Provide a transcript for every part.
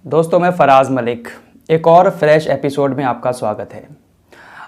दोस्तों, मैं फराज मलिक एक और फ्रेश एपिसोड में आपका स्वागत है।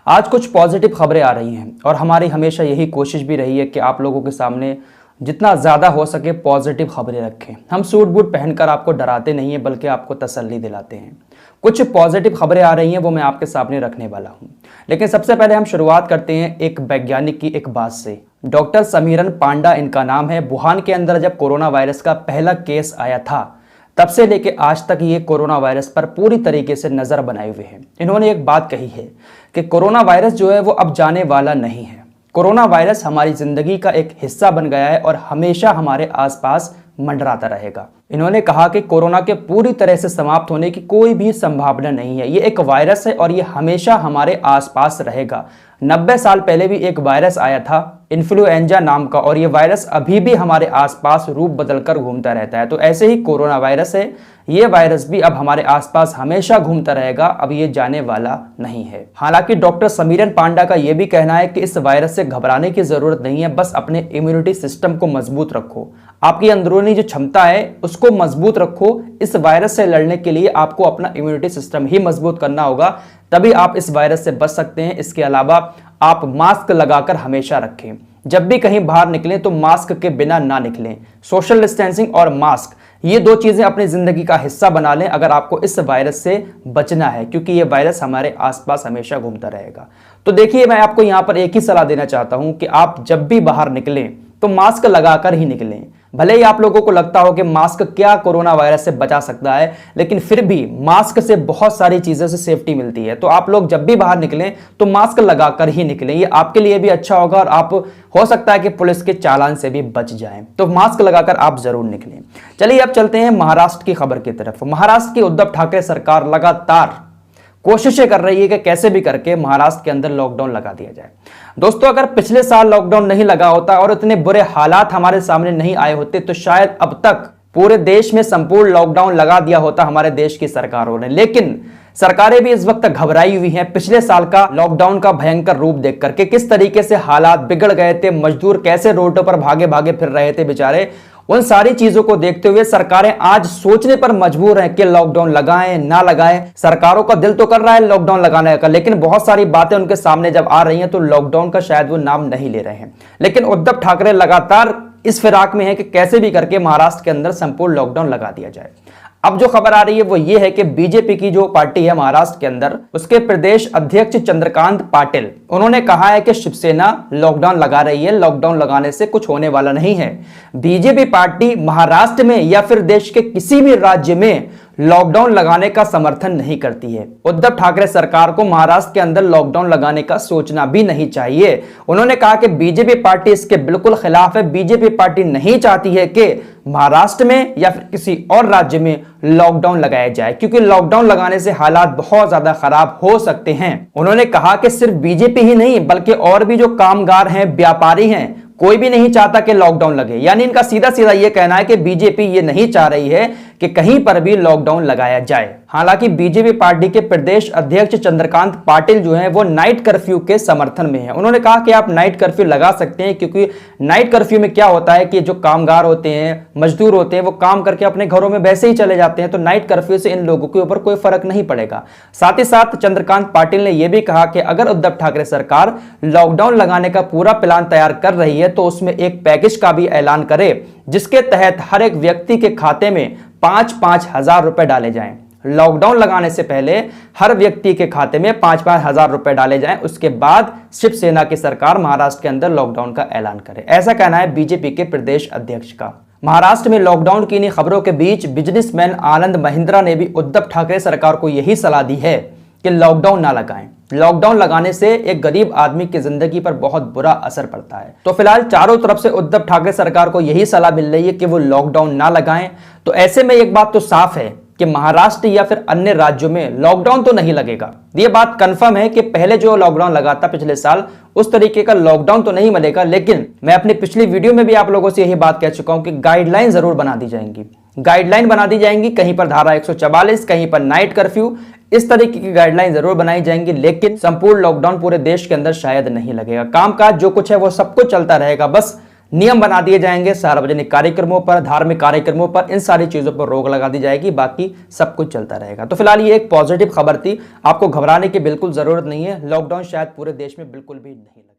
आज कुछ पॉजिटिव खबरें आ रही हैं और हमारी हमेशा यही कोशिश भी रही है कि आप लोगों के सामने जितना ज़्यादा हो सके पॉजिटिव खबरें रखें। हम सूट बूट पहनकर आपको डराते नहीं हैं बल्कि आपको तसल्ली दिलाते हैं। कुछ पॉजिटिव खबरें आ रही हैं, वो मैं आपके सामने रखने वाला हूं। लेकिन सबसे पहले हम शुरुआत करते हैं एक वैज्ञानिक की एक बात से। डॉक्टर समीरन पांडा इनका नाम है। वुहान के अंदर जब कोरोना वायरस का पहला केस आया था तब से लेके आज तक ये कोरोना वायरस पर पूरी तरीके से नज़र बनाए हुए हैं। इन्होंने एक बात कही है कि कोरोना वायरस जो है वो अब जाने वाला नहीं है। कोरोना वायरस हमारी ज़िंदगी का एक हिस्सा बन गया है और हमेशा हमारे आसपास मंडराता रहेगा। इन्होंने कहा कि कोरोना के पूरी तरह से समाप्त होने की कोई भी संभावना नहीं है। ये एक वायरस है और ये हमेशा हमारे आसपास रहेगा। 90 साल पहले भी एक वायरस आया था इन्फ्लुएंजा नाम का, और ये वायरस अभी भी हमारे आसपास रूप बदलकर घूमता रहता है। तो ऐसे ही कोरोना वायरस है, ये वायरस भी अब हमारे आसपास हमेशा घूमता रहेगा, अब ये जाने वाला नहीं है। हालांकि डॉक्टर समीरन पांडा का ये भी कहना है कि इस वायरस से घबराने की जरूरत नहीं है, बस अपने इम्यूनिटी सिस्टम को मजबूत रखो, आपकी अंदरूनी जो क्षमता है उसको मजबूत रखो। इस वायरस से लड़ने के लिए आपको अपना इम्यूनिटी सिस्टम ही मजबूत करना होगा, तभी आप इस वायरस से बच सकते हैं। इसके अलावा आप मास्क लगाकर हमेशा रखें। जब भी कहीं बाहर निकलें तो मास्क के बिना ना निकलें। सोशल डिस्टेंसिंग और मास्क, ये दो चीजें अपनी जिंदगी का हिस्सा बना लें अगर आपको इस वायरस से बचना है, क्योंकि ये वायरस हमारे आसपास हमेशा घूमता रहेगा। तो देखिए, मैं आपको यहाँ पर एक ही सलाह देना चाहता हूँ कि आप जब भी बाहर निकलें तो मास्क लगाकर ही निकलें। भले ही आप लोगों को लगता हो कि मास्क क्या कोरोना वायरस से बचा सकता है, लेकिन फिर भी मास्क से बहुत सारी चीज़ों से सेफ्टी मिलती है। तो आप लोग जब भी बाहर निकलें तो मास्क लगाकर ही निकलें, ये आपके लिए भी अच्छा होगा और आप हो सकता है कि पुलिस के चालान से भी बच जाएं। तो मास्क लगाकर आप जरूर निकलें। चलिए अब चलते हैं महाराष्ट्र की खबर की तरफ। महाराष्ट्र की उद्धव ठाकरे सरकार लगातार कोशिशें कर रही है कि कैसे भी करके महाराष्ट्र के अंदर लॉकडाउन लगा दिया जाए। दोस्तों, अगर पिछले साल लॉकडाउन नहीं लगा होता और इतने बुरे हालात हमारे सामने नहीं आए होते तो शायद अब तक पूरे देश में संपूर्ण लॉकडाउन लगा दिया होता हमारे देश की सरकारों ने। लेकिन सरकारें भी इस वक्त घबराई हुई हैं पिछले साल का लॉकडाउन का भयंकर रूप देख करके। किस तरीके से हालात बिगड़ गए थे, मजदूर कैसे रोडों पर भागे भागे फिर रहे थे बेचारे, उन सारी चीजों को देखते हुए सरकारें आज सोचने पर मजबूर हैं कि लॉकडाउन लगाएं ना लगाएं। सरकारों का दिल तो कर रहा है लॉकडाउन लगाने का, लेकिन बहुत सारी बातें उनके सामने जब आ रही हैं तो लॉकडाउन का शायद वो नाम नहीं ले रहे हैं। लेकिन उद्धव ठाकरे लगातार इस फिराक में है कि कैसे भी करके महाराष्ट्र के अंदर संपूर्ण लॉकडाउन लगा दिया जाए। अब जो खबर आ रही है वो ये है कि बीजेपी की जो पार्टी है महाराष्ट्र के अंदर, उसके प्रदेश अध्यक्ष चंद्रकांत पाटिल, उन्होंने कहा है कि शिवसेना लॉकडाउन लगा रही है, लॉकडाउन लगाने से कुछ होने वाला नहीं है। बीजेपी पार्टी महाराष्ट्र में या फिर देश के किसी भी राज्य में लॉकडाउन लगाने का समर्थन नहीं करती है। उद्धव ठाकरे सरकार को महाराष्ट्र के अंदर लॉकडाउन लगाने का सोचना भी नहीं चाहिए। उन्होंने कहा कि बीजेपी पार्टी इसके बिल्कुल खिलाफ है। बीजेपी पार्टी नहीं चाहती है कि महाराष्ट्र में या फिर किसी और राज्य में लॉकडाउन लगाया जाए, क्योंकि लॉकडाउन लगाने से हालात बहुत ज्यादा खराब हो सकते हैं। उन्होंने कहा कि सिर्फ बीजेपी ही नहीं बल्कि और भी जो कामगार हैं, व्यापारी हैं, कोई भी नहीं चाहता कि लॉकडाउन लगे। यानी इनका सीधा सीधा यह कहना है कि बीजेपी ये नहीं चाह रही है कि कहीं पर भी लॉकडाउन लगाया जाए। हालांकि बीजेपी पार्टी के प्रदेश अध्यक्ष चंद्रकांत पाटिल जो हैं वो नाइट कर्फ्यू के समर्थन में हैं। उन्होंने कहा कि आप नाइट कर्फ्यू लगा सकते हैं, क्योंकि नाइट कर्फ्यू में क्या होता है कि जो कामगार होते हैं, मजदूर होते हैं, वो काम करके अपने घरों में वैसे ही चले जाते हैं, तो नाइट कर्फ्यू से इन लोगों के ऊपर कोई फर्क नहीं पड़ेगा। साथ ही साथ चंद्रकांत पाटिल ने यह भी कहा कि अगर उद्धव ठाकरे सरकार लॉकडाउन लगाने का पूरा प्लान तैयार कर रही है तो उसमें एक पैकेज का भी ऐलान करे, जिसके तहत हर एक व्यक्ति के खाते में 5-5 हजार रुपए डाले जाएं। लॉकडाउन लगाने से पहले हर व्यक्ति के खाते में 5-5 हजार रुपए डाले जाएं, उसके बाद शिवसेना की सरकार महाराष्ट्र के अंदर लॉकडाउन का ऐलान करे। ऐसा कहना है बीजेपी के प्रदेश अध्यक्ष का। महाराष्ट्र में लॉकडाउन की इन्हीं खबरों के बीच बिजनेसमैन आनंद महिंद्रा ने भी उद्धव ठाकरे सरकार को यही सलाह दी है कि लॉकडाउन ना लगाएं। लॉकडाउन लगाने से एक गरीब आदमी की जिंदगी पर बहुत बुरा असर पड़ता है। तो फिलहाल चारों तरफ से उद्धव ठाकरे सरकार को यही सलाह मिल रही है कि वो लॉकडाउन ना लगाएं। तो ऐसे में एक बात तो साफ है कि महाराष्ट्र या फिर अन्य राज्यों में लॉकडाउन तो नहीं लगेगा। ये बात कंफर्म है कि पहले जो लॉकडाउन लगा था पिछले साल, उस तरीके का लॉकडाउन तो नहीं मिलेगा। लेकिन मैं अपनी पिछली वीडियो में भी आप लोगों से यही बात कह चुका हूं कि गाइडलाइन जरूर बना दी जाएंगी। गाइडलाइन बना दी जाएंगी, कहीं पर धारा 144, कहीं पर नाइट कर्फ्यू, इस तरीके की गाइडलाइन जरूर बनाई जाएंगी। लेकिन संपूर्ण लॉकडाउन पूरे देश के अंदर शायद नहीं लगेगा। कामकाज जो कुछ है वो सब कुछ चलता रहेगा, बस नियम बना दिए जाएंगे, सार्वजनिक कार्यक्रमों पर, धार्मिक कार्यक्रमों पर, इन सारी चीज़ों पर रोक लगा दी जाएगी, बाकी सब कुछ चलता रहेगा। तो फिलहाल ये एक पॉजिटिव खबर थी, आपको घबराने की बिल्कुल ज़रूरत नहीं है। लॉकडाउन शायद पूरे देश में बिल्कुल भी नहीं लगा।